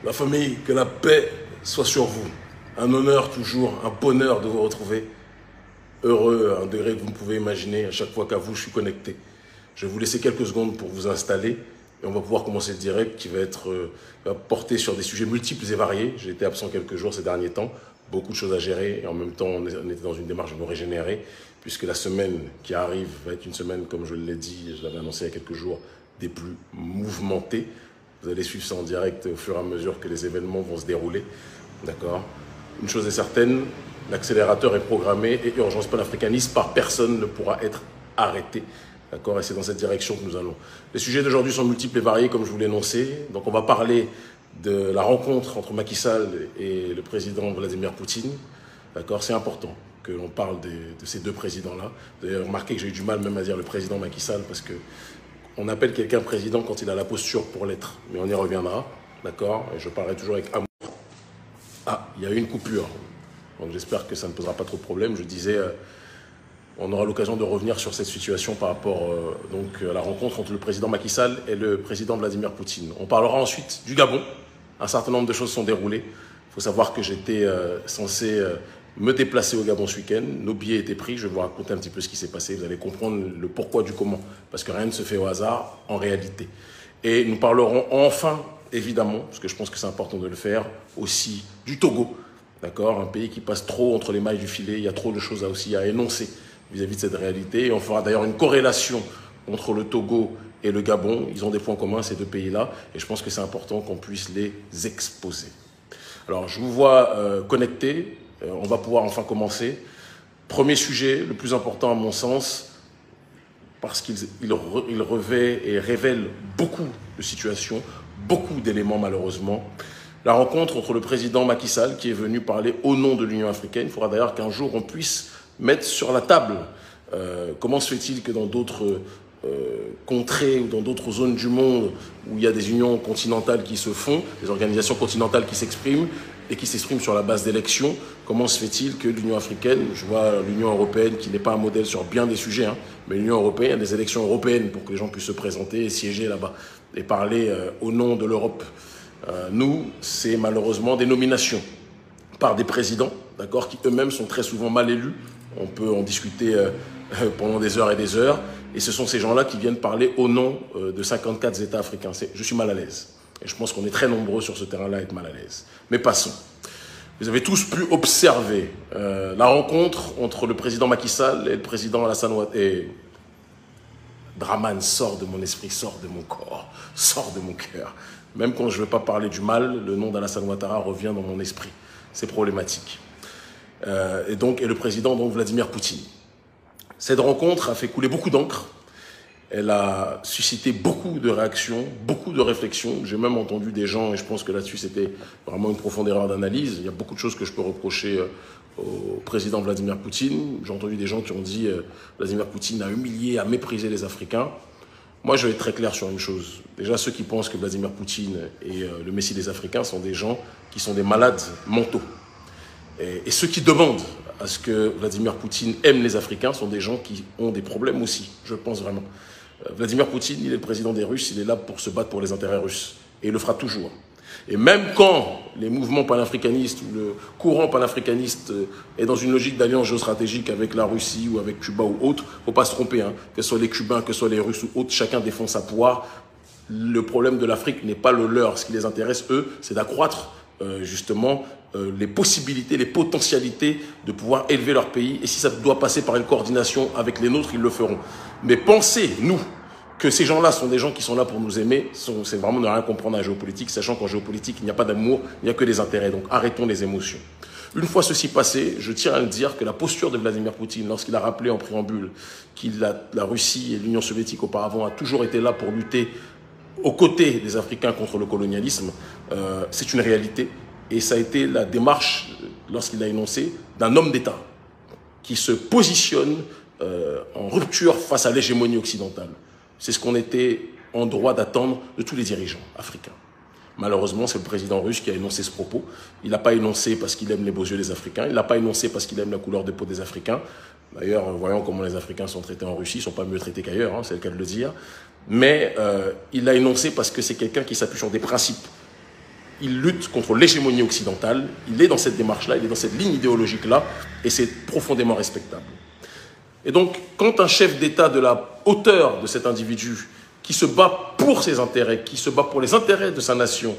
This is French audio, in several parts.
La famille, que la paix soit sur vous. Un honneur toujours, un bonheur de vous retrouver. Heureux à un degré que vous ne pouvez imaginer à chaque fois qu'à vous je suis connecté. Je vais vous laisser quelques secondes pour vous installer et on va pouvoir commencer le direct qui va être porté sur des sujets multiples et variés. J'ai été absent quelques jours ces derniers temps, beaucoup de choses à gérer et en même temps on était dans une démarche de nous régénérer puisque la semaine qui arrive va être une semaine, comme je l'ai dit, je l'avais annoncé il y a quelques jours, des plus mouvementées. Vous allez suivre ça en direct au fur et à mesure que les événements vont se dérouler. D'accord ? Une chose est certaine, l'accélérateur est programmé et Urgence panafricaniste par personne ne pourra être arrêté. D'accord ? Et c'est dans cette direction que nous allons. Les sujets d'aujourd'hui sont multiples et variés, comme je vous l'ai énoncé. Donc on va parler de la rencontre entre Macky Sall et le président Vladimir Poutine. D'accord ? C'est important que l'on parle de ces deux présidents-là. Vous avez remarqué que j'ai eu du mal même à dire le président Macky Sall parce que on appelle quelqu'un président quand il a la posture pour l'être. Mais on y reviendra. D'accord ? Et je parlerai toujours avec amour. Ah, il y a eu une coupure. Donc j'espère que ça ne posera pas trop de problèmes. Je disais, on aura l'occasion de revenir sur cette situation par rapport à la rencontre entre le président Macky Sall et le président Vladimir Poutine. On parlera ensuite du Gabon. Un certain nombre de choses sont déroulées. Il faut savoir que j'étais censé me déplacer au Gabon ce week-end. Nos billets étaient pris. Je vais vous raconter un petit peu ce qui s'est passé. Vous allez comprendre le pourquoi du comment. Parce que rien ne se fait au hasard en réalité. Et nous parlerons enfin, évidemment, parce que je pense que c'est important de le faire, aussi du Togo. D'accord ? Un pays qui passe trop entre les mailles du filet. Il y a trop de choses aussi à énoncer vis-à-vis de cette réalité. Et on fera d'ailleurs une corrélation entre le Togo et le Gabon. Ils ont des points communs, ces deux pays-là. Et je pense que c'est important qu'on puisse les exposer. Alors, je vous vois connectés. On va pouvoir enfin commencer. Premier sujet, le plus important à mon sens, parce qu'il revêt et révèle beaucoup de situations, beaucoup d'éléments malheureusement. La rencontre entre le président Macky Sall, qui est venu parler au nom de l'Union africaine. Il faudra d'ailleurs qu'un jour on puisse mettre sur la table comment se fait-il que dans d'autres contrées ou dans d'autres zones du monde où il y a des unions continentales qui se font, des organisations continentales qui s'expriment et qui s'expriment sur la base d'élections, comment se fait-il que l'Union africaine, je vois l'Union européenne qui n'est pas un modèle sur bien des sujets, mais l'Union européenne, il y a des élections européennes pour que les gens puissent se présenter et siéger là-bas et parler au nom de l'Europe. Nous, c'est malheureusement des nominations par des présidents, d'accord, qui eux-mêmes sont très souvent mal élus. On peut en discuter pendant des heures et des heures. Et ce sont ces gens-là qui viennent parler au nom de 54 États africains. Je suis mal à l'aise. Et je pense qu'on est très nombreux sur ce terrain-là à être mal à l'aise. Mais passons. Vous avez tous pu observer la rencontre entre le président Macky Sall et le président Alassane Ouattara. Et Draman sort de mon esprit, sort de mon corps, sort de mon cœur. Même quand je ne veux pas parler du mal, le nom d'Alassane Ouattara revient dans mon esprit. C'est problématique. Et le président, donc Vladimir Poutine. Cette rencontre a fait couler beaucoup d'encre. Elle a suscité beaucoup de réactions, beaucoup de réflexions. J'ai même entendu des gens, et je pense que là-dessus c'était vraiment une profonde erreur d'analyse. Il y a beaucoup de choses que je peux reprocher au président Vladimir Poutine. J'ai entendu des gens qui ont dit Vladimir Poutine a humilié, a méprisé les Africains. Moi, je vais être très clair sur une chose. Déjà, ceux qui pensent que Vladimir Poutine est le messie des Africains sont des gens qui sont des malades mentaux. Et ceux qui demandent à ce que Vladimir Poutine aime les Africains sont des gens qui ont des problèmes aussi, je pense vraiment. Vladimir Poutine, il est le président des Russes, il est là pour se battre pour les intérêts russes. Et il le fera toujours. Et même quand les mouvements panafricanistes ou le courant panafricaniste est dans une logique d'alliance géostratégique avec la Russie ou avec Cuba ou autre, il ne faut pas se tromper, que ce soit les Cubains, que ce soit les Russes ou autres, chacun défend sa poire. Le problème de l'Afrique n'est pas le leur. Ce qui les intéresse, eux, c'est d'accroître justement les possibilités, les potentialités de pouvoir élever leur pays. Et si ça doit passer par une coordination avec les nôtres, ils le feront. Mais pensez, nous, que ces gens-là sont des gens qui sont là pour nous aimer, c'est vraiment ne rien comprendre à la géopolitique, sachant qu'en géopolitique, il n'y a pas d'amour, il n'y a que des intérêts. Donc arrêtons les émotions. Une fois ceci passé, je tiens à le dire que la posture de Vladimir Poutine, lorsqu'il a rappelé en préambule la Russie et l'Union soviétique auparavant a toujours été là pour lutter aux côtés des Africains contre le colonialisme, c'est une réalité. Et ça a été la démarche, lorsqu'il l'a énoncé, d'un homme d'État qui se positionne en rupture face à l'hégémonie occidentale. C'est ce qu'on était en droit d'attendre de tous les dirigeants africains. Malheureusement, c'est le président russe qui a énoncé ce propos. Il n'a pas énoncé parce qu'il aime les beaux yeux des Africains. Il n'a pas énoncé parce qu'il aime la couleur de peau des Africains. D'ailleurs, voyons comment les Africains sont traités en Russie. Ils ne sont pas mieux traités qu'ailleurs, c'est le cas de le dire. Mais il l'a énoncé parce que c'est quelqu'un qui s'appuie sur des principes. il lutte contre l'hégémonie occidentale, il est dans cette démarche-là, il est dans cette ligne idéologique-là, et c'est profondément respectable. Et donc, quand un chef d'État de la hauteur de cet individu, qui se bat pour ses intérêts, qui se bat pour les intérêts de sa nation,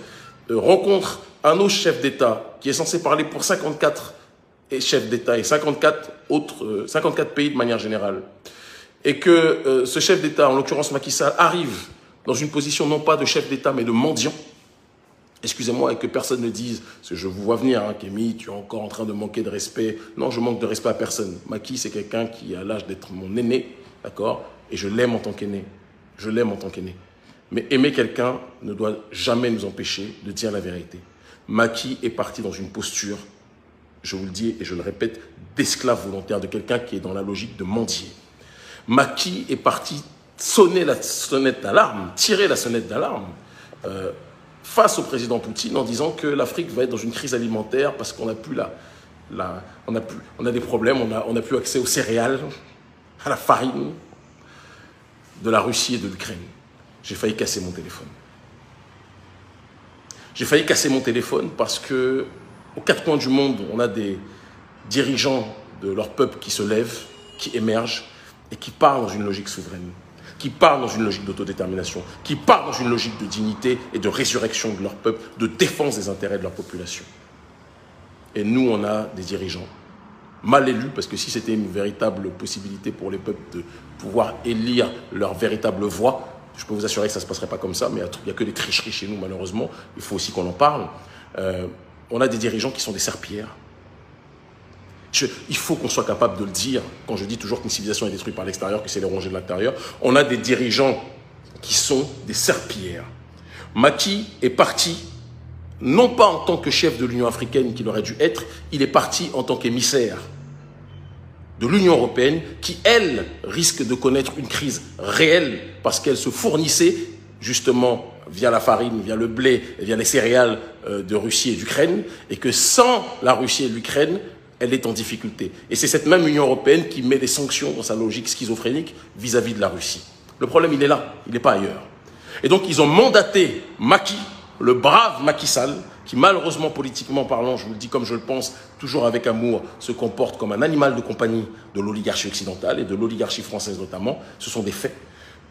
rencontre un autre chef d'État qui est censé parler pour 54 chefs d'État et 54 pays de manière générale, et que ce chef d'État, en l'occurrence Macky Sall, arrive dans une position non pas de chef d'État mais de mendiant, excusez-moi, et que personne ne dise, parce que je vous vois venir, hein, Kémy, tu es encore en train de manquer de respect. Non, je manque de respect à personne. Macky, c'est quelqu'un qui a l'âge d'être mon aîné, d'accord, et je l'aime en tant qu'aîné. Je l'aime en tant qu'aîné. Mais aimer quelqu'un ne doit jamais nous empêcher de dire la vérité. Macky est parti dans une posture, je vous le dis et je le répète, d'esclave volontaire, de quelqu'un qui est dans la logique de mendier. Macky est parti sonner la sonnette d'alarme, tirer la sonnette d'alarme face au président Poutine en disant que l'Afrique va être dans une crise alimentaire parce qu'on n'a plus on a des problèmes, on n'a plus accès aux céréales, à la farine de la Russie et de l'Ukraine. J'ai failli casser mon téléphone. J'ai failli casser mon téléphone parce que aux quatre coins du monde, on a des dirigeants de leur peuple qui se lèvent, qui émergent et qui parlent dans une logique souveraine, qui parlent dans une logique d'autodétermination, qui parlent dans une logique de dignité et de résurrection de leur peuple, de défense des intérêts de leur population. Et nous, on a des dirigeants mal élus, parce que si c'était une véritable possibilité pour les peuples de pouvoir élire leur véritable voix, je peux vous assurer que ça ne se passerait pas comme ça, mais il n'y a que des tricheries chez nous, malheureusement. Il faut aussi qu'on en parle. On a des dirigeants qui sont des serpillères. Il faut qu'on soit capable de le dire. Quand je dis toujours qu'une civilisation est détruite par l'extérieur, que c'est les rongés de l'intérieur, on a des dirigeants qui sont des serpillères. Macky est parti, non pas en tant que chef de l'Union africaine qu'il aurait dû être, il est parti en tant qu'émissaire de l'Union européenne qui, elle, risque de connaître une crise réelle parce qu'elle se fournissait justement via la farine, via le blé, et via les céréales de Russie et d'Ukraine, et que sans la Russie et l'Ukraine, elle est en difficulté. Et c'est cette même Union européenne qui met des sanctions dans sa logique schizophrénique vis-à-vis de la Russie. Le problème, il est là, il n'est pas ailleurs. Et donc, ils ont mandaté Macky, le brave Macky Sall, qui malheureusement, politiquement parlant, je vous le dis comme je le pense, toujours avec amour, se comporte comme un animal de compagnie de l'oligarchie occidentale et de l'oligarchie française notamment. Ce sont des faits.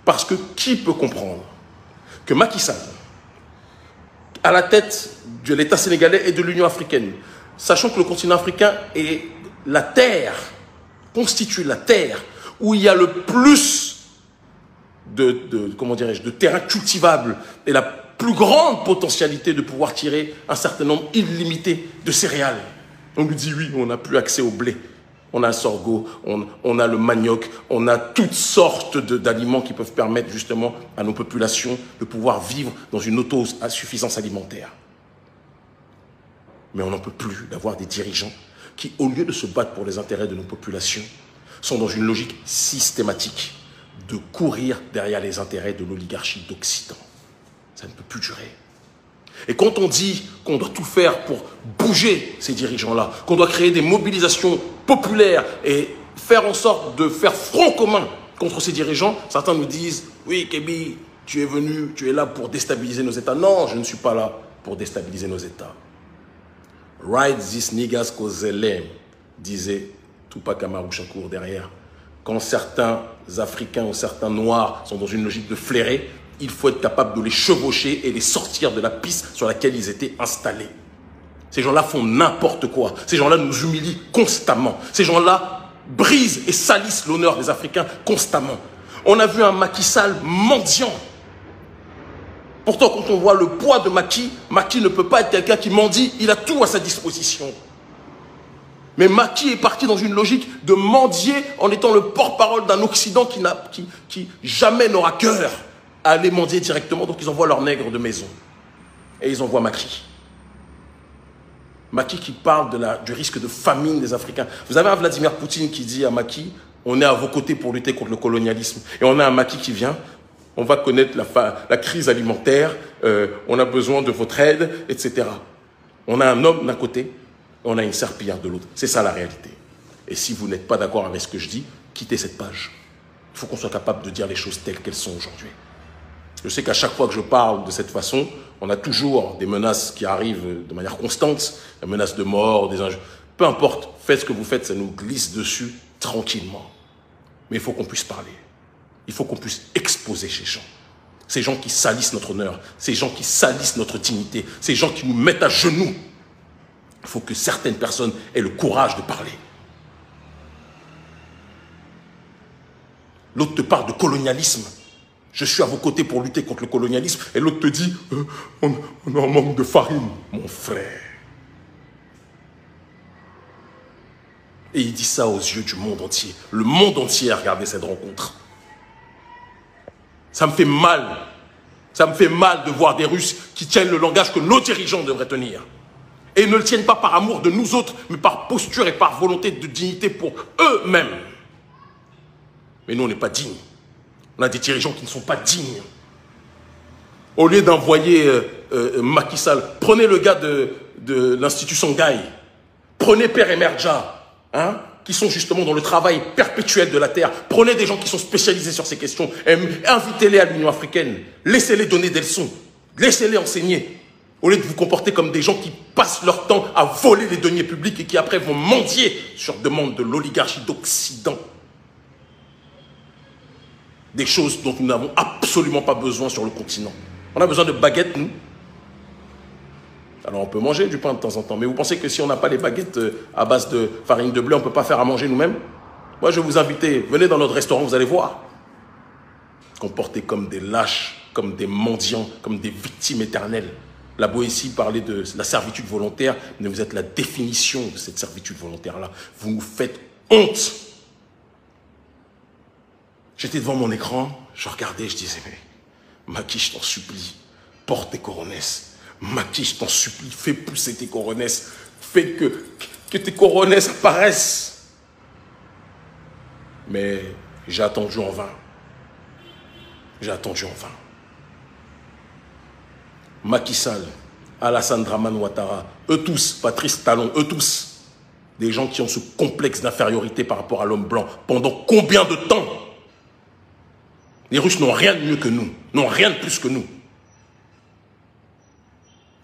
Parce que qui peut comprendre que Macky Sall, à la tête de l'État sénégalais et de l'Union africaine, sachant que le continent africain est la terre, constitue la terre où il y a le plus de terrain cultivable et la plus grande potentialité de pouvoir tirer un certain nombre illimité de céréales. On nous dit oui, on n'a plus accès au blé. On a le sorgho, on a le manioc, on a toutes sortes d'aliments qui peuvent permettre justement à nos populations de pouvoir vivre dans une autosuffisance alimentaire. Mais on n'en peut plus d'avoir des dirigeants qui, au lieu de se battre pour les intérêts de nos populations, sont dans une logique systématique de courir derrière les intérêts de l'oligarchie d'Occident. Ça ne peut plus durer. Et quand on dit qu'on doit tout faire pour bouger ces dirigeants-là, qu'on doit créer des mobilisations populaires et faire en sorte de faire front commun contre ces dirigeants, certains nous disent « Oui, Kémy, tu es là pour déstabiliser nos États. » Non, je ne suis pas là pour déstabiliser nos États. « Ride these niggas cause they lame », disait Tupac Amaru Shakur derrière. Quand certains Africains ou certains Noirs sont dans une logique de flairer, il faut être capable de les chevaucher et les sortir de la piste sur laquelle ils étaient installés. Ces gens-là font n'importe quoi. Ces gens-là nous humilient constamment. Ces gens-là brisent et salissent l'honneur des Africains constamment. On a vu un Macky Sall mendiant. Pourtant, quand on voit le poids de Macky, Macky ne peut pas être quelqu'un qui mendie. Il a tout à sa disposition. Mais Macky est parti dans une logique de mendier en étant le porte-parole d'un Occident qui jamais n'aura cœur à aller mendier directement. Donc ils envoient leurs nègres de maison. Et ils envoient Macky. Macky qui parle du risque de famine des Africains. Vous avez un Vladimir Poutine qui dit à Macky, on est à vos côtés pour lutter contre le colonialisme. Et on a un Macky qui vient, on va connaître la crise alimentaire, on a besoin de votre aide, etc. On a un homme d'un côté, on a une serpillière de l'autre. C'est ça la réalité. Et si vous n'êtes pas d'accord avec ce que je dis, quittez cette page. Il faut qu'on soit capable de dire les choses telles qu'elles sont aujourd'hui. Je sais qu'à chaque fois que je parle de cette façon, On a toujours des menaces qui arrivent de manière constante, des menaces de mort, des injures. Peu importe, faites ce que vous faites, ça nous glisse dessus tranquillement. Mais il faut qu'on puisse parler. Il faut qu'on puisse exposer ces gens qui salissent notre honneur, ces gens qui salissent notre dignité, ces gens qui nous mettent à genoux. Il faut que certaines personnes aient le courage de parler. L'autre te parle de colonialisme. Je suis à vos côtés pour lutter contre le colonialisme. Et l'autre te dit, on est en manque de farine, mon frère. Et il dit ça aux yeux du monde entier. Le monde entier a regardé cette rencontre. Ça me fait mal. Ça me fait mal de voir des Russes qui tiennent le langage que nos dirigeants devraient tenir. Et ils ne le tiennent pas par amour de nous autres, mais par posture et par volonté de dignité pour eux-mêmes. Mais nous, on n'est pas dignes. On a des dirigeants qui ne sont pas dignes. Au lieu d'envoyer Macky Sall, prenez le gars de l'Institut Shanghai, prenez Père Emerja, hein, qui sont justement dans le travail perpétuel de la terre. Prenez des gens qui sont spécialisés sur ces questions, invitez-les à l'Union africaine, laissez-les donner des leçons, laissez-les enseigner, au lieu de vous comporter comme des gens qui passent leur temps à voler les deniers publics et qui après vont mendier sur demande de l'oligarchie d'Occident. Des choses dont nous n'avons absolument pas besoin sur le continent. On a besoin de baguettes, nous. Alors on peut manger du pain de temps en temps, mais vous pensez que si on n'a pas les baguettes à base de farine de blé, on ne peut pas faire à manger nous-mêmes? Moi je vais vous inviter, venez dans notre restaurant, vous allez voir. Comportés comme des lâches, comme des mendiants, comme des victimes éternelles. La Boétie parlait de la servitude volontaire, mais vous êtes la définition de cette servitude volontaire-là. Vous nous faites honte. J'étais devant mon écran, je regardais, je disais, mais Macky, je t'en supplie, porte tes coronesses. Macky, je t'en supplie, fais pousser tes coronesses. Fais que tes coronesses apparaissent. Mais j'ai attendu en vain. J'ai attendu en vain. Macky Sall, Alassane Dramane Ouattara, eux tous, Patrice Talon, eux tous, des gens qui ont ce complexe d'infériorité par rapport à l'homme blanc. Pendant combien de temps? Les Russes n'ont rien de mieux que nous, n'ont rien de plus que nous.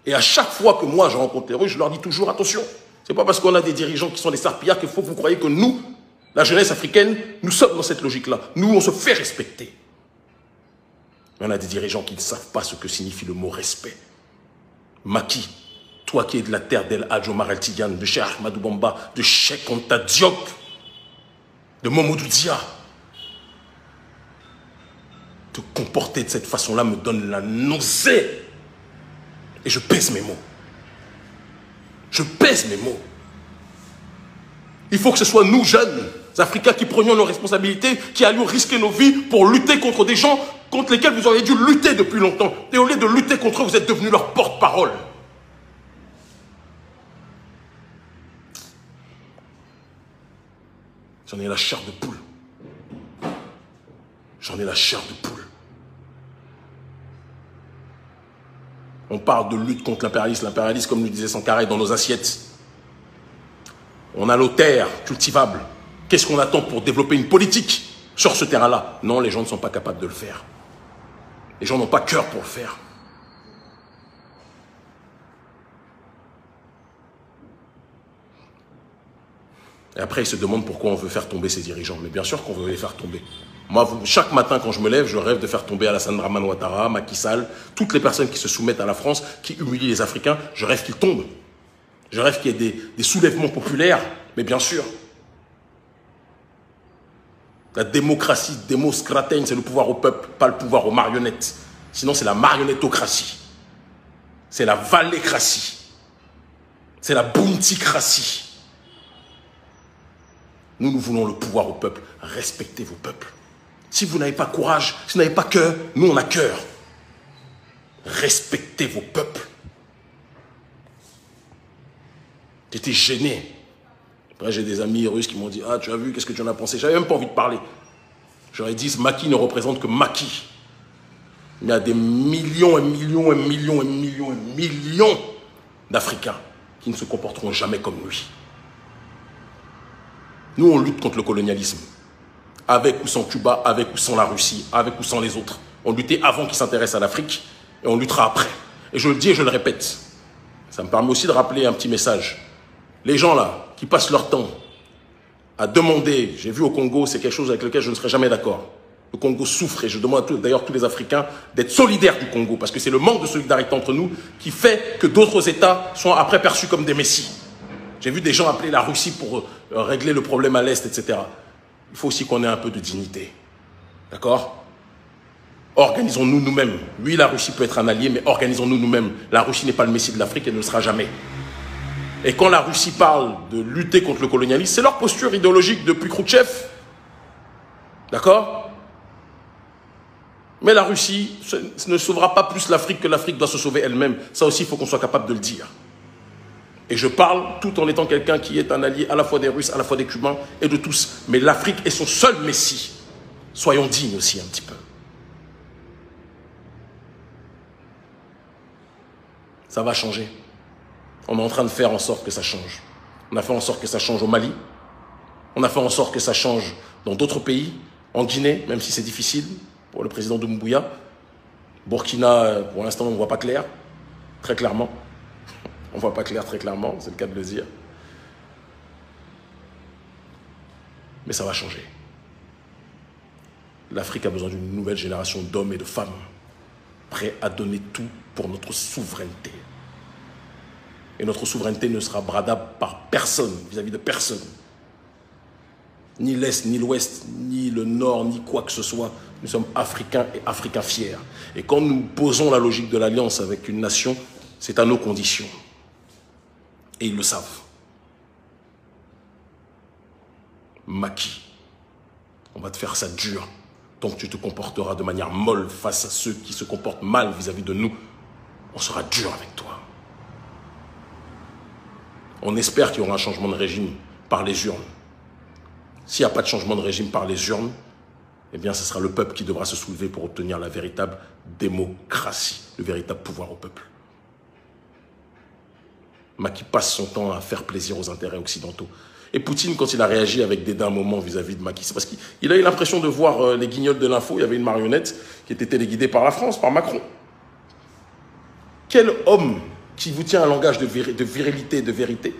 Et à chaque fois que moi je rencontre les Russes, je leur dis toujours attention. C'est pas parce qu'on a des dirigeants qui sont des sarpillards qu'il faut que vous croyez que nous, la jeunesse africaine, nous sommes dans cette logique-là. Nous, on se fait respecter. Mais on a des dirigeants qui ne savent pas ce que signifie le mot respect. Macky, toi qui es de la terre d'El Hadj Omar El Tidiane, de Cheikh Ahmadou Bamba, de Cheikh Anta Diop, de Mamadou Dia, te comporter de cette façon-là me donne la nausée. Et je pèse mes mots. Je pèse mes mots. Il faut que ce soit nous, jeunes Africains, qui prenions nos responsabilités, qui allions risquer nos vies pour lutter contre des gens contre lesquels vous auriez dû lutter depuis longtemps. Et au lieu de lutter contre eux, vous êtes devenus leur porte-parole. J'en ai la chair de poule. J'en ai la chair de poule. On parle de lutte contre l'impérialisme. L'impérialisme, comme le disait Sankara, est dans nos assiettes. On a nos terres cultivables. Qu'est-ce qu'on attend pour développer une politique sur ce terrain-là? Non, les gens ne sont pas capables de le faire. Les gens n'ont pas cœur pour le faire. Et après, ils se demandent pourquoi on veut faire tomber ces dirigeants. Mais bien sûr qu'on veut les faire tomber. Moi, chaque matin, quand je me lève, je rêve de faire tomber Alassane Dramane Ouattara, Macky Sall, toutes les personnes qui se soumettent à la France, qui humilient les Africains. Je rêve qu'ils tombent. Je rêve qu'il y ait des soulèvements populaires. Mais bien sûr. La démocratie, démoscratène, c'est le pouvoir au peuple, pas le pouvoir aux marionnettes. Sinon, c'est la marionnettocratie. C'est la valécratie. C'est la bounticratie. Nous voulons le pouvoir au peuple. Respectez vos peuples. Si vous n'avez pas courage, si vous n'avez pas cœur, nous on a cœur. Respectez vos peuples. J'étais gêné. Après, j'ai des amis russes qui m'ont dit « Ah, tu as vu, qu'est-ce que tu en as pensé ?» J'avais même pas envie de parler. J'aurais dit « Macky ne représente que Macky. » Il y a des millions et millions et millions et millions et millions d'Africains qui ne se comporteront jamais comme lui. Nous, on lutte contre le colonialisme. Avec ou sans Cuba, avec ou sans la Russie, avec ou sans les autres. On luttait avant qu'ils s'intéressent à l'Afrique et on luttera après. Et je le dis et je le répète. Ça me permet aussi de rappeler un petit message. Les gens là, qui passent leur temps à demander, j'ai vu au Congo, c'est quelque chose avec lequel je ne serai jamais d'accord. Le Congo souffre et je demande d'ailleurs à tous les Africains d'être solidaires du Congo parce que c'est le manque de solidarité entre nous qui fait que d'autres États sont après perçus comme des messies. J'ai vu des gens appeler la Russie pour régler le problème à l'Est, etc. Il faut aussi qu'on ait un peu de dignité. D'accord? Organisons-nous nous-mêmes. Oui, la Russie peut être un allié, mais organisons-nous nous-mêmes. La Russie n'est pas le messie de l'Afrique et ne le sera jamais. Et quand la Russie parle de lutter contre le colonialisme, c'est leur posture idéologique depuis Khrouchtchev. D'accord? Mais la Russie ne sauvera pas plus l'Afrique que l'Afrique doit se sauver elle-même. Ça aussi, il faut qu'on soit capable de le dire. Et je parle tout en étant quelqu'un qui est un allié à la fois des Russes, à la fois des Cubains et de tous. Mais l'Afrique est son seul messie. Soyons dignes aussi un petit peu. Ça va changer. On est en train de faire en sorte que ça change. On a fait en sorte que ça change au Mali. On a fait en sorte que ça change dans d'autres pays. En Guinée, même si c'est difficile pour le président Doumbouya. Burkina, pour l'instant, on ne voit pas clair. Très clairement. On ne voit pas clair très clairement, c'est le cas de le dire. Mais ça va changer. L'Afrique a besoin d'une nouvelle génération d'hommes et de femmes prêts à donner tout pour notre souveraineté. Et notre souveraineté ne sera bradable par personne, vis-à-vis de personne. Ni l'Est, ni l'Ouest, ni le Nord, ni quoi que ce soit. Nous sommes Africains et Africains fiers. Et quand nous posons la logique de l'alliance avec une nation, c'est à nos conditions. Et ils le savent. Macky, on va te faire ça dur. Tant que tu te comporteras de manière molle face à ceux qui se comportent mal vis-à-vis de nous, on sera dur avec toi. On espère qu'il y aura un changement de régime par les urnes. S'il n'y a pas de changement de régime par les urnes, eh bien ce sera le peuple qui devra se soulever pour obtenir la véritable démocratie, le véritable pouvoir au peuple. Macky passe son temps à faire plaisir aux intérêts occidentaux. Et Poutine, quand il a réagi avec dédain un moment vis-à-vis de Macky, c'est parce qu'il a eu l'impression de voir les guignols de l'info. Il y avait une marionnette qui était téléguidée par la France, par Macron. Quel homme qui vous tient un langage de virilité, de vérité,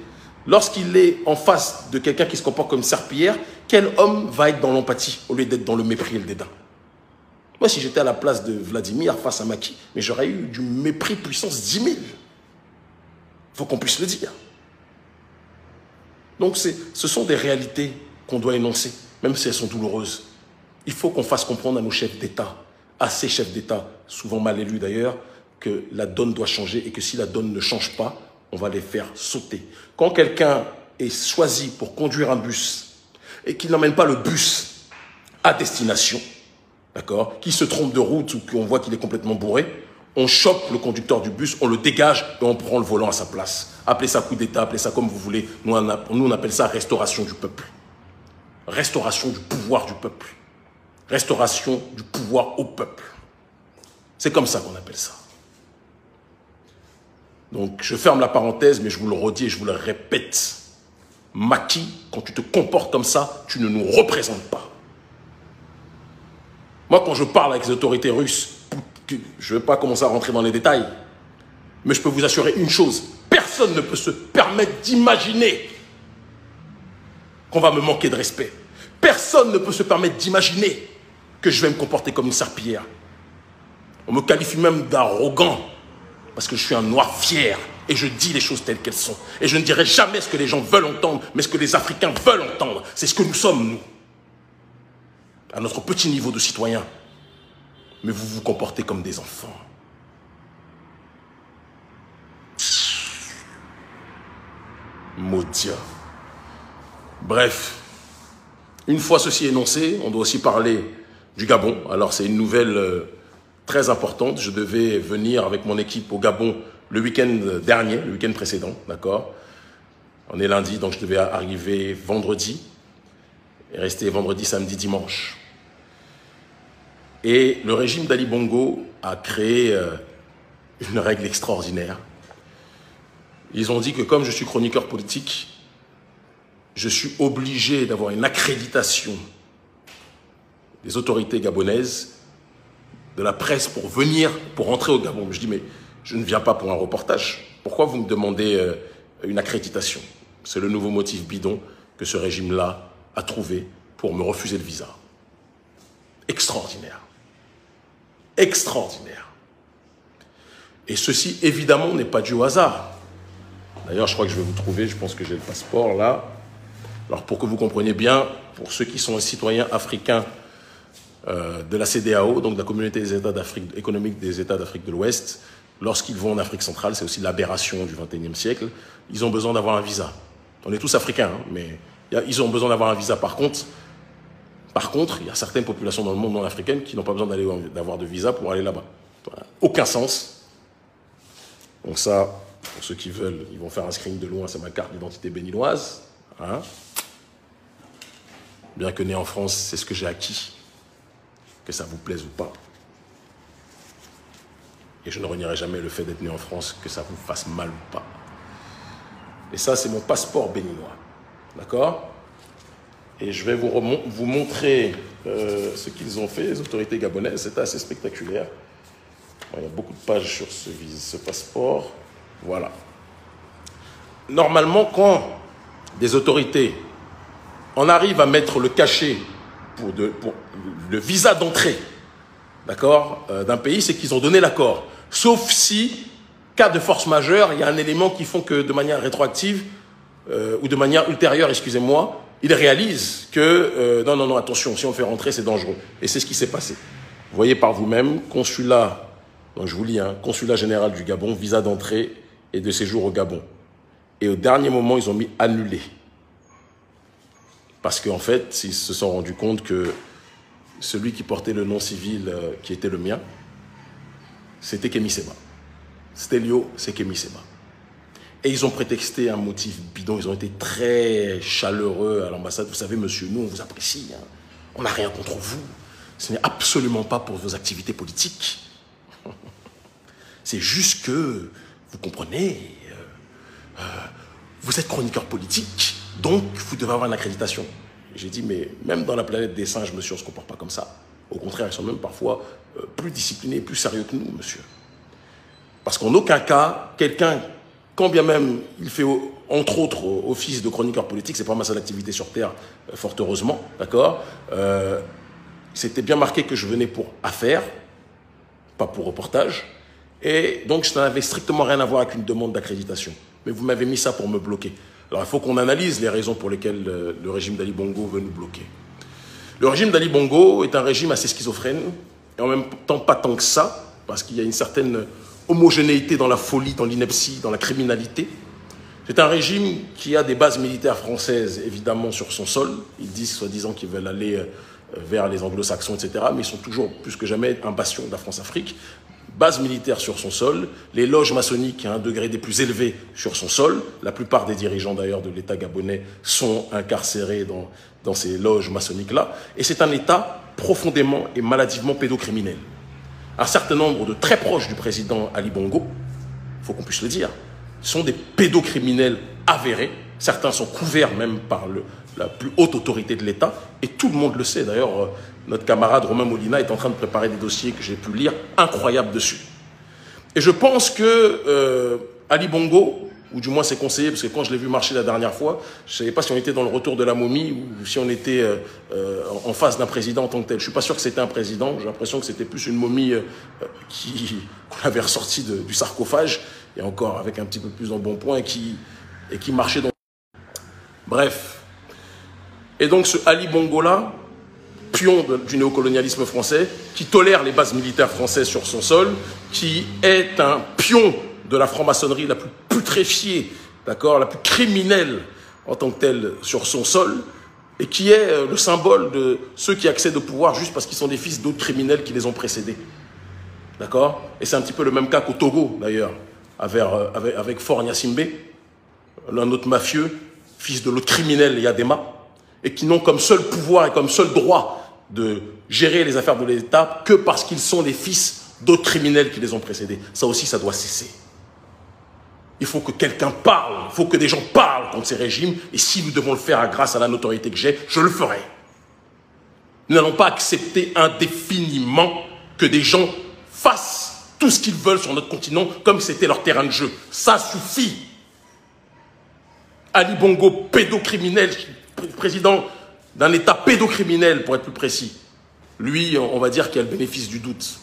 lorsqu'il est en face de quelqu'un qui se comporte comme une serpillière, quel homme va être dans l'empathie au lieu d'être dans le mépris et le dédain? Moi, si j'étais à la place de Vladimir face à Macky, mais j'aurais eu du mépris puissance 10 000. Il faut qu'on puisse le dire. Donc, ce sont des réalités qu'on doit énoncer, même si elles sont douloureuses. Il faut qu'on fasse comprendre à nos chefs d'État, à ces chefs d'État, souvent mal élus d'ailleurs, que la donne doit changer et que si la donne ne change pas, on va les faire sauter. Quand quelqu'un est choisi pour conduire un bus et qu'il n'emmène pas le bus à destination, d'accord, qui se trompe de route ou qu'on voit qu'il est complètement bourré, on chope le conducteur du bus, on le dégage et on prend le volant à sa place. Appelez ça coup d'État, appelez ça comme vous voulez. Nous, on appelle ça restauration du peuple. Restauration du pouvoir du peuple. Restauration du pouvoir au peuple. C'est comme ça qu'on appelle ça. Donc, je ferme la parenthèse, mais je vous le redis et je vous le répète. Macky, quand tu te comportes comme ça, tu ne nous représentes pas. Moi, quand je parle avec les autorités russes, je ne vais pas commencer à rentrer dans les détails, mais je peux vous assurer une chose, personne ne peut se permettre d'imaginer qu'on va me manquer de respect. Personne ne peut se permettre d'imaginer que je vais me comporter comme une serpillière. On me qualifie même d'arrogant, parce que je suis un noir fier, et je dis les choses telles qu'elles sont. Et je ne dirai jamais ce que les gens veulent entendre, mais ce que les Africains veulent entendre. C'est ce que nous sommes, nous. À notre petit niveau de citoyens. Mais vous vous comportez comme des enfants. Maudit. Bref, une fois ceci énoncé, on doit aussi parler du Gabon. Alors c'est une nouvelle très importante. Je devais venir avec mon équipe au Gabon le week-end dernier, le week-end précédent, d'accord? On est lundi, donc je devais arriver vendredi et rester vendredi, samedi, dimanche. Et le régime d'Ali Bongo a créé une règle extraordinaire. Ils ont dit que comme je suis chroniqueur politique, je suis obligé d'avoir une accréditation des autorités gabonaises, de la presse pour venir, pour rentrer au Gabon. Je dis, mais Je ne viens pas pour un reportage. Pourquoi vous me demandez une accréditation? C'est le nouveau motif bidon que ce régime-là a trouvé pour me refuser le visa. Extraordinaire. Extraordinaire. Et ceci, évidemment, n'est pas dû au hasard. D'ailleurs, je crois que je vais vous trouver, je pense que j'ai le passeport là. Alors, pour que vous compreniez bien, pour ceux qui sont citoyens africains de la CEDEAO, donc de la Communauté des États d'Afrique économique des États d'Afrique de l'Ouest, lorsqu'ils vont en Afrique centrale, c'est aussi l'aberration du XXIe siècle, ils ont besoin d'avoir un visa. On est tous africains, hein, mais ils ont besoin d'avoir un visa. Par contre, il y a certaines populations dans le monde non africaines qui n'ont pas besoin d'avoir de visa pour aller là-bas. Aucun sens. Donc ça, pour ceux qui veulent, ils vont faire un screening de loin, c'est ma carte d'identité béninoise. Hein. Bien que né en France, c'est ce que j'ai acquis. Que ça vous plaise ou pas. Et je ne renierai jamais le fait d'être né en France, que ça vous fasse mal ou pas. Et ça, c'est mon passeport béninois. D'accord? Et je vais vous montrer ce qu'ils ont fait, les autorités gabonaises. C'était assez spectaculaire. Il y a beaucoup de pages sur ce passeport. Voilà. Normalement, quand des autorités en arrivent à mettre le cachet pour le visa d'entrée, d'accord, d'un pays, c'est qu'ils ont donné l'accord. Sauf si, cas de force majeure, il y a un élément qui font que de manière rétroactive, ou de manière ultérieure, excusez-moi, ils réalisent que, non, attention, si on fait rentrer, c'est dangereux. Et c'est ce qui s'est passé. Vous voyez par vous-même, consulat, donc je vous lis, hein, consulat général du Gabon, visa d'entrée et de séjour au Gabon. Et au dernier moment, ils ont mis annulé. Parce qu'en fait, ils se sont rendus compte que celui qui portait le nom civil qui était le mien, c'était Kémy Séba. Stélio, c'est Kémy Séba. Et ils ont prétexté un motif bidon, ils ont été très chaleureux à l'ambassade. Vous savez, monsieur, nous, on vous apprécie, hein. On n'a rien contre vous. Ce n'est absolument pas pour vos activités politiques. C'est juste que, vous comprenez, vous êtes chroniqueur politique, donc vous devez avoir une accréditation. J'ai dit, mais même dans la planète des singes, monsieur, on ne se comporte pas comme ça. Au contraire, ils sont même parfois plus disciplinés, plus sérieux que nous, monsieur. Parce qu'en aucun cas, quelqu'un, quand bien même il fait, entre autres, office de chroniqueur politique, c'est pas ma seule activité sur Terre, fort heureusement, d'accord, c'était bien marqué que je venais pour affaires, pas pour reportage, et donc ça n'avait strictement rien à voir avec une demande d'accréditation. Mais vous m'avez mis ça pour me bloquer. Alors il faut qu'on analyse les raisons pour lesquelles le régime d'Ali Bongo veut nous bloquer. Le régime d'Ali Bongo est un régime assez schizophrène, et en même temps pas tant que ça, parce qu'il y a une certaine homogénéité dans la folie, dans l'ineptie, dans la criminalité. C'est un régime qui a des bases militaires françaises, évidemment, sur son sol. Ils disent, soi-disant, qu'ils veulent aller vers les anglo-saxons, etc. Mais ils sont toujours, plus que jamais, un bastion de la France-Afrique. Base militaire sur son sol, les loges maçonniques à un degré des plus élevés sur son sol. La plupart des dirigeants, d'ailleurs, de l'État gabonais sont incarcérés dans ces loges maçonniques-là. Et c'est un État profondément et maladivement pédocriminel. Un certain nombre de très proches du président Ali Bongo, il faut qu'on puisse le dire, sont des pédocriminels avérés. Certains sont couverts même par la plus haute autorité de l'État. Et tout le monde le sait. D'ailleurs, notre camarade Romain Molina est en train de préparer des dossiers que j'ai pu lire, incroyables dessus. Et je pense que Ali Bongo, ou du moins ses conseillers, parce que quand je l'ai vu marcher la dernière fois, je ne savais pas si on était dans le retour de la momie ou si on était en face d'un président en tant que tel. Je ne suis pas sûr que c'était un président, j'ai l'impression que c'était plus une momie qu'on avait ressortie du sarcophage, et encore avec un petit peu plus d'embonpoint, et qui marchait dans... Bref. Et donc ce Ali Bongo-là, pion du néocolonialisme français, qui tolère les bases militaires françaises sur son sol, qui est un pion de la franc-maçonnerie la plus putréfiée, d'accord, la plus criminelle en tant que telle sur son sol, et qui est le symbole de ceux qui accèdent au pouvoir juste parce qu'ils sont des fils d'autres criminels qui les ont précédés. D'accord? Et c'est un petit peu le même cas qu'au Togo, d'ailleurs, avec Faure Gnassingbé, l'un autre mafieux, fils de l'autre criminel Yadema, et qui n'ont comme seul pouvoir et comme seul droit de gérer les affaires de l'État que parce qu'ils sont les fils d'autres criminels qui les ont précédés. Ça aussi, ça doit cesser. Il faut que quelqu'un parle, il faut que des gens parlent contre ces régimes, et si nous devons le faire grâce à la notoriété que j'ai, je le ferai. Nous n'allons pas accepter indéfiniment que des gens fassent tout ce qu'ils veulent sur notre continent comme si c'était leur terrain de jeu. Ça suffit. Ali Bongo, pédocriminel, président d'un État pédocriminel, pour être plus précis. Lui, on va dire qu'il a le bénéfice du doute.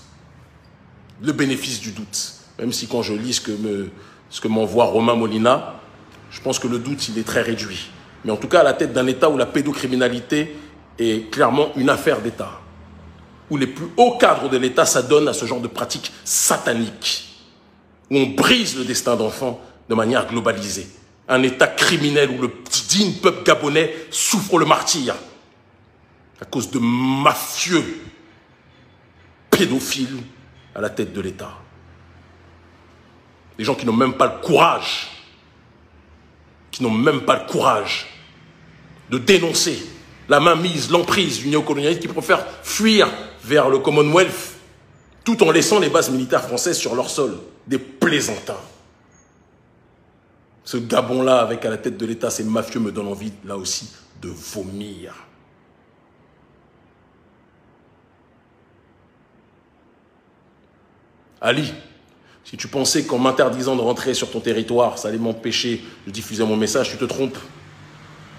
Le bénéfice du doute. Même si quand je lis ce que m'envoie Romain Molina, je pense que le doute, il est très réduit. Mais en tout cas, à la tête d'un État où la pédocriminalité est clairement une affaire d'État. Où les plus hauts cadres de l'État s'adonnent à ce genre de pratiques sataniques. Où on brise le destin d'enfants de manière globalisée. Un État criminel où le digne peuple gabonais souffre le martyre. À cause de mafieux pédophiles à la tête de l'État. Des gens qui n'ont même pas le courage, de dénoncer la mainmise, l'emprise du néocolonialisme, qui préfèrent fuir vers le Commonwealth, tout en laissant les bases militaires françaises sur leur sol. Des plaisantins. Ce Gabon-là, avec à la tête de l'État, ces mafieux me donnent envie, là aussi, de vomir. Ali, si tu pensais qu'en m'interdisant de rentrer sur ton territoire, ça allait m'empêcher de diffuser mon message, tu te trompes.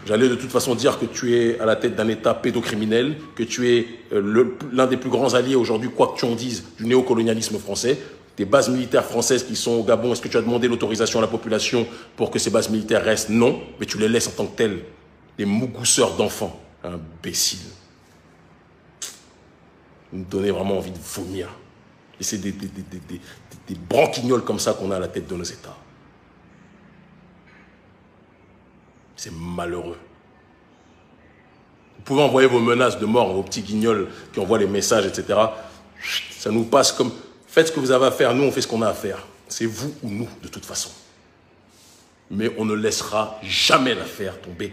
J'allais de toute façon dire que tu es à la tête d'un État pédocriminel, que tu es l'un des plus grands alliés aujourd'hui, quoi que tu en dises, du néocolonialisme français. Des bases militaires françaises qui sont au Gabon, est-ce que tu as demandé l'autorisation à la population pour que ces bases militaires restent? Non, mais tu les laisses en tant que telles. Des mougousseurs d'enfants. Imbéciles. Vous me donnez vraiment envie de vomir. Et c'est des branquignoles comme ça qu'on a à la tête de nos États. C'est malheureux. Vous pouvez envoyer vos menaces de mort, vos petits guignols qui envoient les messages, etc. Ça nous passe comme... Faites ce que vous avez à faire, nous on fait ce qu'on a à faire. C'est vous ou nous, de toute façon. Mais on ne laissera jamais l'affaire tomber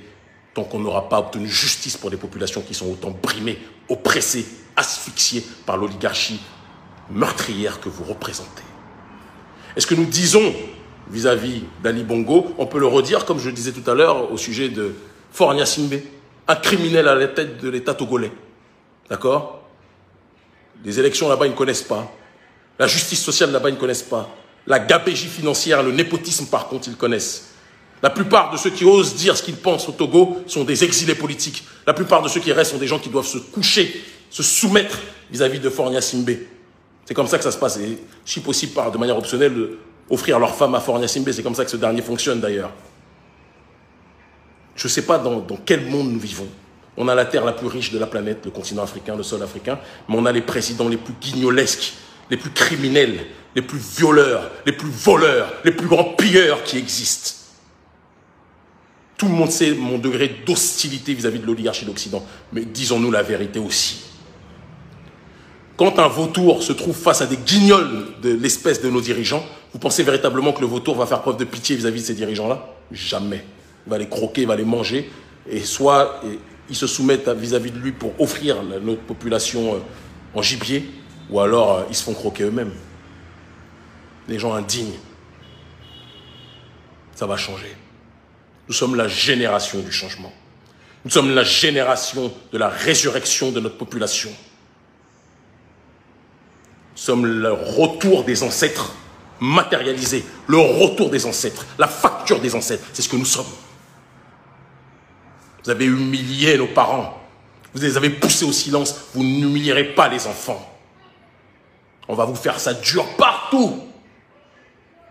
tant qu'on n'aura pas obtenu justice pour des populations qui sont autant brimées, oppressées, asphyxiées par l'oligarchie meurtrière que vous représentez. Est-ce que nous disons, vis-à-vis d'Ali Bongo, on peut le redire, comme je le disais tout à l'heure, au sujet de Faure Gnassingbé, un criminel à la tête de l'État togolais. D'accord? Les élections là-bas, ils ne connaissent pas. La justice sociale là-bas, ils ne connaissent pas. La gabégie financière, le népotisme, par contre, ils connaissent. La plupart de ceux qui osent dire ce qu'ils pensent au Togo sont des exilés politiques. La plupart de ceux qui restent sont des gens qui doivent se coucher, se soumettre vis-à-vis de Faure Gnassingbé. C'est comme ça que ça se passe. Et si possible, de manière optionnelle, offrir leur femme à Faure Gnassingbé. C'est comme ça que ce dernier fonctionne d'ailleurs. Je ne sais pas dans quel monde nous vivons. On a la terre la plus riche de la planète, le continent africain, le sol africain, mais on a les présidents les plus guignolesques, les plus criminels, les plus violeurs, les plus voleurs, les plus grands pilleurs qui existent. Tout le monde sait mon degré d'hostilité vis-à-vis de l'oligarchie d'Occident, mais disons-nous la vérité aussi. Quand un vautour se trouve face à des guignols de l'espèce de nos dirigeants, vous pensez véritablement que le vautour va faire preuve de pitié vis-à-vis de ces dirigeants-là? Jamais. Il va les croquer, il va les manger, et soit ils se soumettent vis-à-vis de lui pour offrir notre population en gibier, ou alors ils se font croquer eux-mêmes. Les gens indignes. Ça va changer. Nous sommes la génération du changement. Nous sommes la génération de la résurrection de notre population. Nous sommes le retour des ancêtres matérialisé, le retour des ancêtres, la facture des ancêtres. C'est ce que nous sommes. Vous avez humilié nos parents. Vous les avez poussés au silence. Vous n'humilierez pas les enfants. On va vous faire ça dur partout.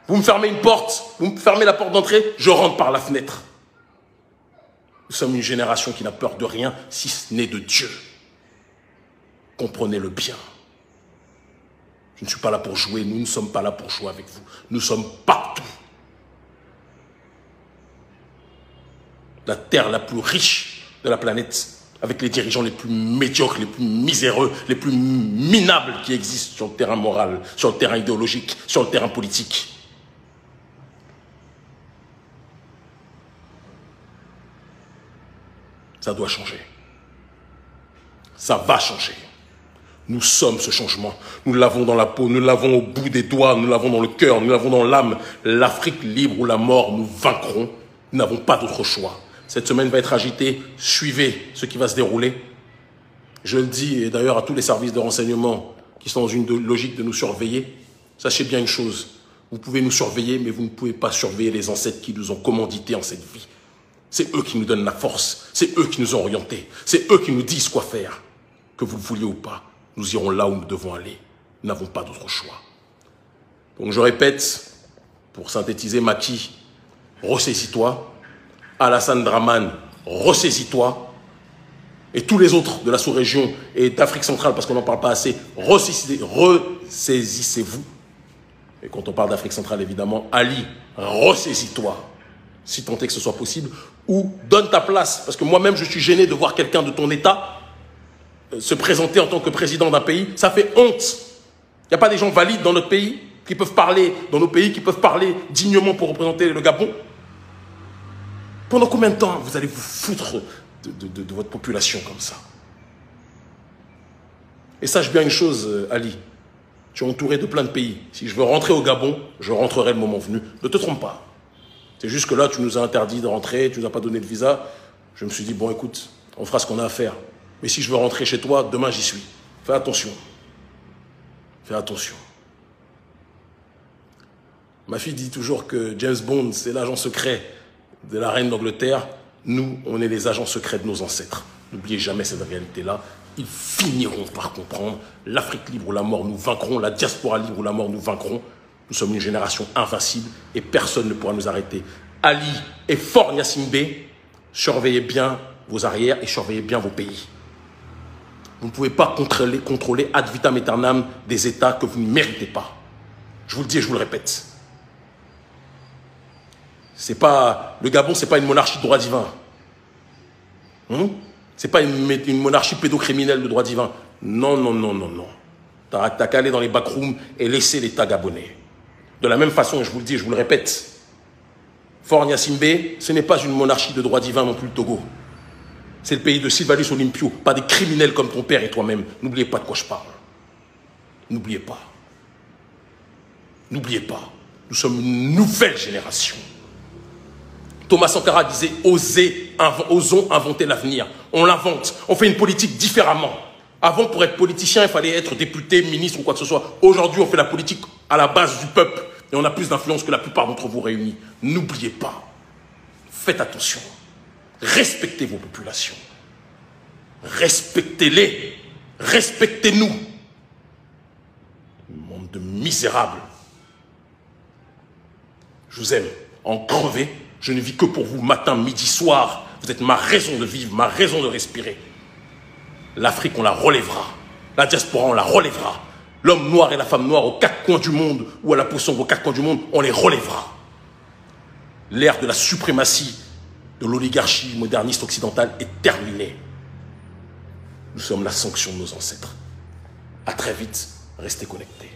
Vous me fermez une porte, vous me fermez la porte d'entrée, je rentre par la fenêtre. Nous sommes une génération qui n'a peur de rien, si ce n'est de Dieu. Comprenez-le bien. Je ne suis pas là pour jouer, nous ne sommes pas là pour jouer avec vous. Nous sommes partout. La terre la plus riche de la planète, avec les dirigeants les plus médiocres, les plus miséreux, les plus minables qui existent sur le terrain moral, sur le terrain idéologique, sur le terrain politique. Ça doit changer. Ça va changer. Nous sommes ce changement. Nous l'avons dans la peau, nous l'avons au bout des doigts, nous l'avons dans le cœur, nous l'avons dans l'âme. L'Afrique libre ou la mort, nous vaincrons. Nous n'avons pas d'autre choix. Cette semaine va être agitée. Suivez ce qui va se dérouler. Je le dis, et d'ailleurs à tous les services de renseignement qui sont dans une logique de nous surveiller, Sachez bien une chose, vous pouvez nous surveiller, mais vous ne pouvez pas surveiller les ancêtres qui nous ont commandités en cette vie. C'est eux qui nous donnent la force, c'est eux qui nous ont orientés, c'est eux qui nous disent quoi faire. Que vous le vouliez ou pas, nous irons là où nous devons aller. Nous n'avons pas d'autre choix. Donc je répète, pour synthétiser, Macky, ressaisis-toi. Alassane Dramane, ressaisis-toi. Et tous les autres de la sous-région et d'Afrique centrale, parce qu'on n'en parle pas assez, ressaisissez-vous. Et quand on parle d'Afrique centrale, évidemment, Ali, ressaisis-toi, si tant est que ce soit possible, ou donne ta place. Parce que moi-même, je suis gêné de voir quelqu'un de ton État se présenter en tant que président d'un pays. Ça fait honte. Il n'y a pas des gens valides dans notre pays qui peuvent parler, dans nos pays, qui peuvent parler dignement pour représenter le Gabon. Pendant combien de temps vous allez vous foutre de votre population comme ça? Et sache bien une chose, Ali, tu es entouré de plein de pays. Si je veux rentrer au Gabon, je rentrerai le moment venu. Ne te trompe pas. C'est juste que là, tu nous as interdit de rentrer, tu nous as pas donné de visa. Je me suis dit, bon, écoute, on fera ce qu'on a à faire. Mais si je veux rentrer chez toi, demain, j'y suis. Fais attention. Fais attention. Ma fille dit toujours que James Bond, c'est l'agent secret de la reine d'Angleterre. Nous, on est les agents secrets de nos ancêtres. N'oubliez jamais cette réalité-là. Ils finiront par comprendre. L'Afrique libre ou la mort, nous vaincrons. La diaspora libre ou la mort, nous vaincrons. Nous sommes une génération invincible et personne ne pourra nous arrêter. Ali et Fort Gnassingbé, surveillez bien vos arrières et surveillez bien vos pays. Vous ne pouvez pas contrôler ad vitam aeternam des États que vous ne méritez pas. Je vous le dis et je vous le répète. Le Gabon, ce n'est pas une monarchie de droit divin. Ce n'est pas une monarchie pédocriminelle de droit divin. Non, non, non, non, non. Tu n'as qu'à aller dans les backrooms et laisser l'État gabonais. De la même façon, je vous le dis et je vous le répète, Fort Gnassingbé, ce n'est pas une monarchie de droit divin non plus le Togo. C'est le pays de Sylvanus Olympio, pas des criminels comme ton père et toi-même. N'oubliez pas de quoi je parle. N'oubliez pas. N'oubliez pas. Nous sommes une nouvelle génération. Thomas Sankara disait « Osons inventer l'avenir ». On l'invente, on fait une politique différemment. Avant, pour être politicien, il fallait être député, ministre ou quoi que ce soit. Aujourd'hui, on fait la politique à la base du peuple. Et on a plus d'influence que la plupart d'entre vous réunis. N'oubliez pas. Faites attention. Respectez vos populations. Respectez-les. Respectez-nous. Monde de misérables. Je vous aime. En crever. Je ne vis que pour vous, matin, midi, soir. Vous êtes ma raison de vivre, ma raison de respirer. L'Afrique, on la relèvera. La diaspora, on la relèvera. L'homme noir et la femme noire aux quatre coins du monde, ou à la peau sombre aux quatre coins du monde, on les relèvera. L'ère de la suprématie de l'oligarchie moderniste occidentale est terminée. Nous sommes la sanction de nos ancêtres. À très vite, restez connectés.